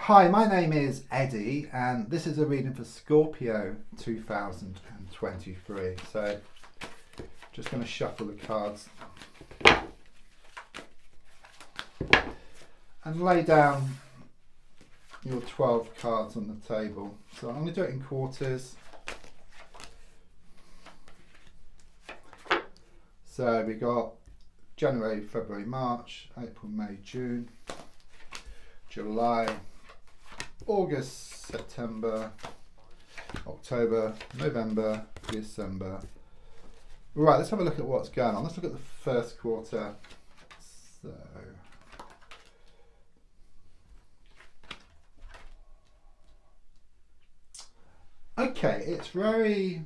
Hi, my name is Eddie, and this is a reading for Scorpio 2023. So, just going to shuffle the cards and lay down your 12 cards on the table. So, I'm going to do it in quarters. So, we got January, February, March, April, May, June, July, August, September, October, November, December. Right, let's have a look at what's going on. Let's look at the first quarter. So, okay, it's very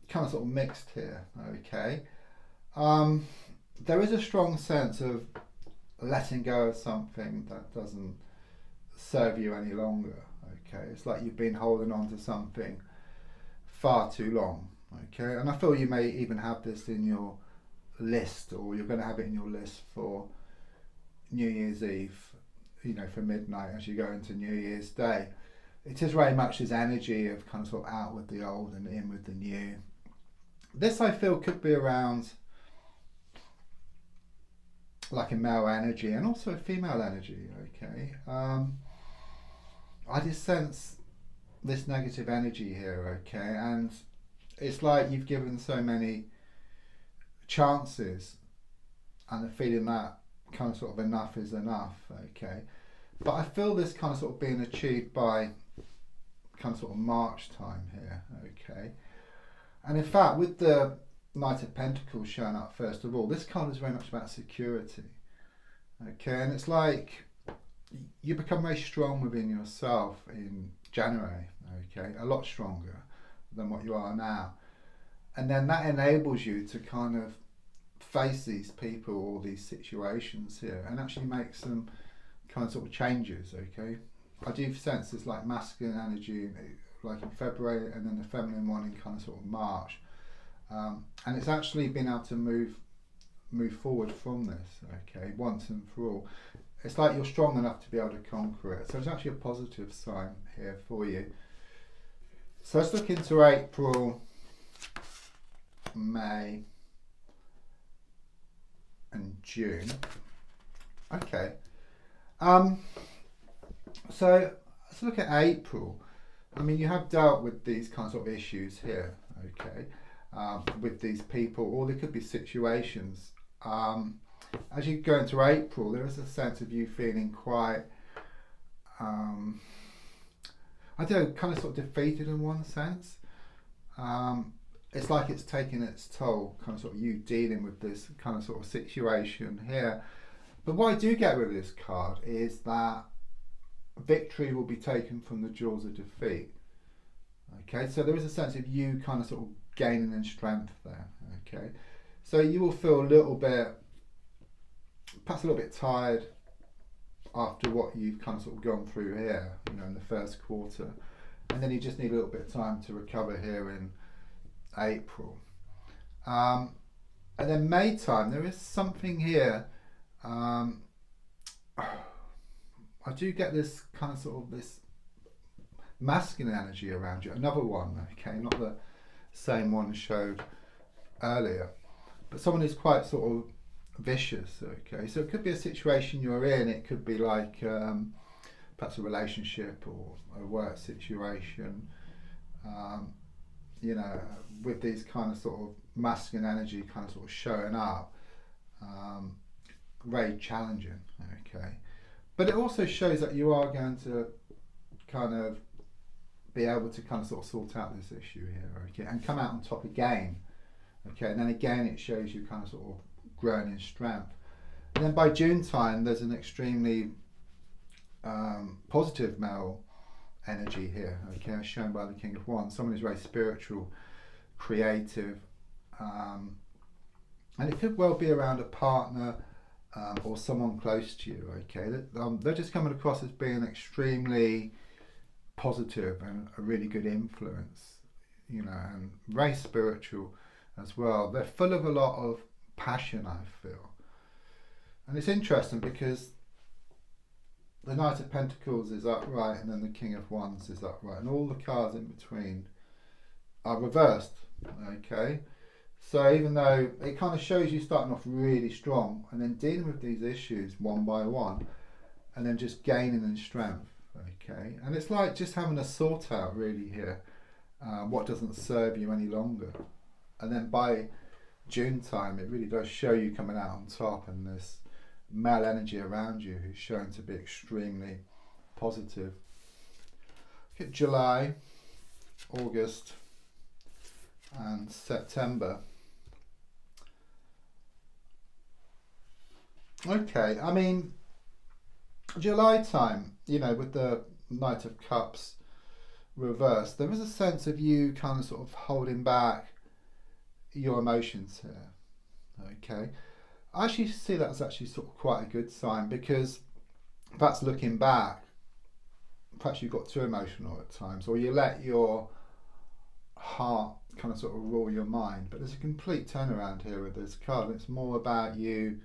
kind of sort of mixed here. Okay, there is a strong sense of letting go of something that doesn't serve you any longer. Okay, it's like you've been holding on to something far too long. Okay, and I feel you may even have this in your list, or you're going to have it in your list for New Year's Eve, you know, for midnight as you go into New Year's Day. It is very much this energy of kind of sort of out with the old and in with the new. This I feel could be around like a male energy and also a female energy. Okay, I just sense this negative energy here. Okay, and it's like you've given so many chances and the feeling that kind of sort of enough is enough. Okay, but I feel this kind of sort of being achieved by kind of sort of March time here. Okay, and in fact with the Knight of Pentacles showing up first of all, this card is very much about security. Okay, and it's like you become very strong within yourself in January. Okay, a lot stronger than what you are now, and then that enables you to kind of face these people or these situations here and actually make some kind of sort of changes. Okay, I do sense there's like masculine energy like in February, and then the feminine one in kind of sort of March, and it's actually been able to move forward from this. Okay, once and for all. It's like you're strong enough to be able to conquer it. So it's actually a positive sign here for you. So let's look into April, May and June. Okay. So let's look at April. I mean, you have dealt with these kinds of issues here, okay, with these people, or there could be situations. As you go into April, there is a sense of you feeling quite, I don't know, kind of sort of defeated in one sense. It's like it's taking its toll, kind of sort of you dealing with this kind of sort of situation here. But what I do get with this card is that victory will be taken from the jaws of defeat. Okay, so there is a sense of you kind of sort of gaining in strength there. Okay, so you will feel a little bit, perhaps a little bit tired after what you've kind of sort of gone through here, you know, in the first quarter, and then you just need a little bit of time to recover here in April. And then May time, there is something here. I do get this kind of sort of this masculine energy around you. Another one, okay, not the same one showed earlier, but someone who's quite sort of vicious. Okay, so it could be a situation you're in. It could be like perhaps a relationship or a work situation. You know, with these kind of sort of masculine energy kind of sort of showing up, very challenging. Okay, but it also shows that you are going to kind of be able to kind of sort of sort out this issue here. Okay, and come out on top again. Okay, and then again it shows you kind of sort of growing in strength. And then by June time, there's an extremely positive male energy here. Okay, as shown by the King of Wands, someone who's very spiritual, creative, and it could well be around a partner or someone close to you. Okay, they're just coming across as being extremely positive and a really good influence, you know, and very spiritual as well. They're full of a lot of passion, I feel. And it's interesting because the Knight of Pentacles is upright, and then the King of Wands is upright, and all the cards in between are reversed. Okay, so even though it kind of shows you starting off really strong and then dealing with these issues one by one, and then just gaining in strength. Okay, and it's like just having a sort out really here, what doesn't serve you any longer, and then by June time it really does show you coming out on top, and this male energy around you who's shown to be extremely positive. Look at July, August and September. Okay, I mean, July time, you know, with the Knight of Cups reversed, there is a sense of you kind of sort of holding back your emotions here. Okay, I actually see that as actually sort of quite a good sign, because perhaps looking back, perhaps you got too emotional at times, or you let your heart kind of sort of rule your mind. But there's a complete turnaround here with this card. It's more about you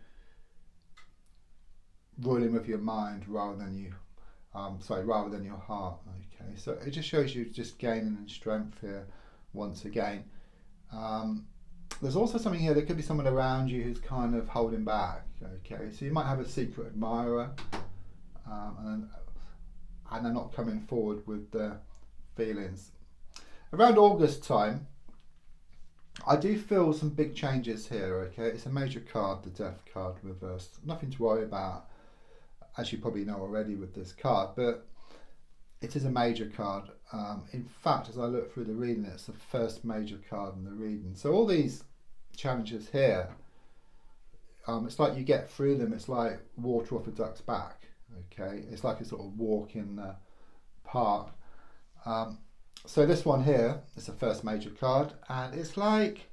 ruling with your mind rather than you, rather than your heart. Okay, so it just shows you just gaining in strength here once again. There's also something here, there could be someone around you who's kind of holding back. Okay, so you might have a secret admirer, and they're not coming forward with their feelings. Around August time, I do feel some big changes here. Okay, it's a major card, the Death card reversed. Nothing to worry about, as you probably know already with this card, but it is a major card. In fact, as I look through the reading, it's the first major card in the reading. So all these challenges here, it's like you get through them. It's like water off a duck's back. Okay, it's like a sort of walk in the park. So this one here is the first major card, and it's like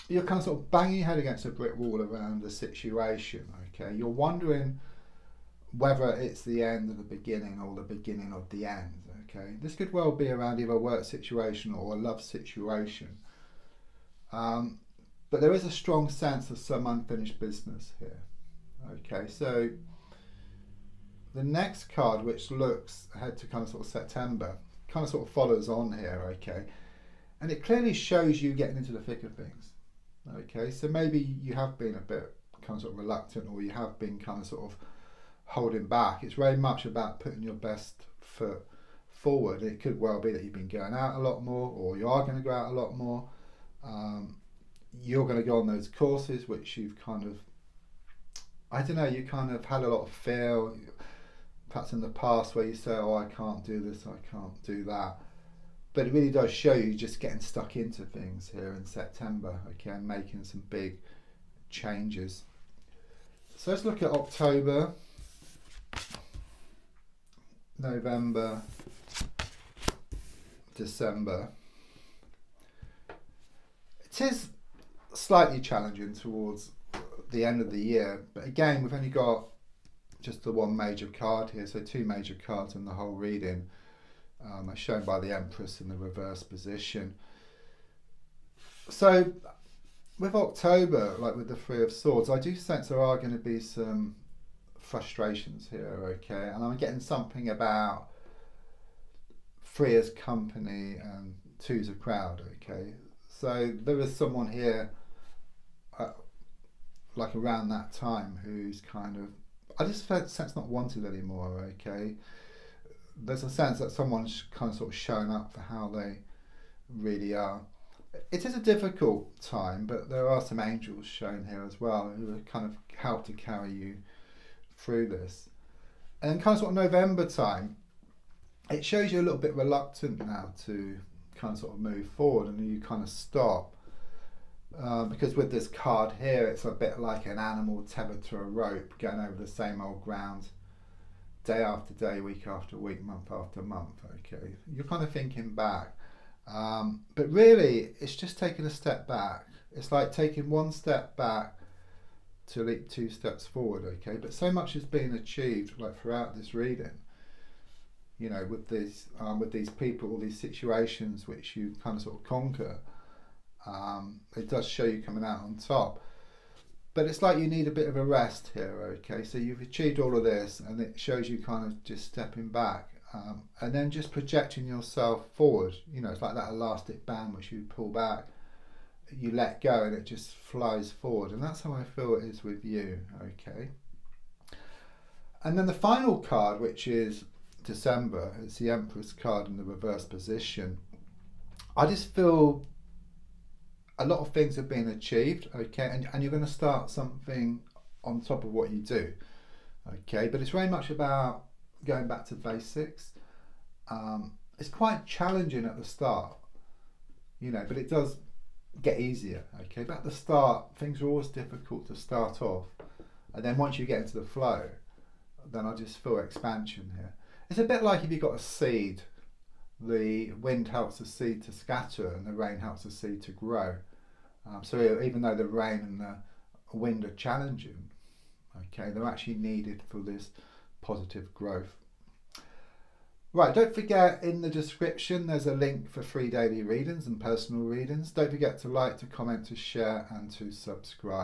you're kind of sort of banging your head against a brick wall around the situation. Okay, you're wondering whether it's the end of the beginning or the beginning of the end. Okay, this could well be around either a work situation or a love situation, but there is a strong sense of some unfinished business here. Okay, so the next card, which looks ahead to kind of sort of September, kind of sort of follows on here. Okay, and it clearly shows you getting into the thick of things. Okay, so maybe you have been a bit kind of sort of reluctant, or you have been kind of sort of holding back. It's very much about putting your best foot forward. It could well be that you've been going out a lot more, or you are going to go out a lot more. You're going to go on those courses which you've kind of, I don't know, you kind of had a lot of fear, perhaps in the past, where you say, oh, I can't do this, I can't do that. But it really does show you just getting stuck into things here in September, okay, and making some big changes. So let's look at October, November, December. It is slightly challenging towards the end of the year, but again, we've only got just the one major card here, so two major cards in the whole reading, as shown by the Empress in the reverse position. So with October, like with the Three of Swords, I do sense there are going to be some frustrations here, okay, and I'm getting something about three as company and two's a crowd. Okay, so there is someone here like around that time who's kind of, I just sense not wanted anymore. Okay, there's a sense that someone's kind of sort of showing up for how they really are. It is a difficult time, but there are some angels shown here as well who have kind of helped to carry you through this. And kind of sort of November time, it shows you a little bit reluctant now to kind of sort of move forward, and you kind of stop. Because with this card here, it's a bit like an animal tethered to a rope going over the same old ground day after day, week after week, month after month. Okay, you're kind of thinking back, but really it's just taking a step back. It's like taking one step back to leap two steps forward. Okay, but so much is being achieved like throughout this reading, you know, with these people, all these situations which you kind of sort of conquer. It does show you coming out on top. But it's like you need a bit of a rest here, okay? So you've achieved all of this, and it shows you kind of just stepping back, and then just projecting yourself forward. You know, it's like that elastic band which you pull back, you let go, and it just flies forward. And that's how I feel it is with you, okay? And then the final card, which is December, it's the Empress card in the reverse position. I just feel a lot of things have been achieved, okay, and you're going to start something on top of what you do, okay, but it's very much about going back to basics. It's quite challenging at the start, you know, but it does get easier, okay, but at the start things are always difficult to start off, and then once you get into the flow, then I just feel expansion here. It's a bit like if you've got a seed, the wind helps the seed to scatter and the rain helps the seed to grow. So even though the rain and the wind are challenging, okay, they're actually needed for this positive growth. Right, don't forget, in the description there's a link for free daily readings and personal readings. Don't forget to like, to comment, to share and to subscribe.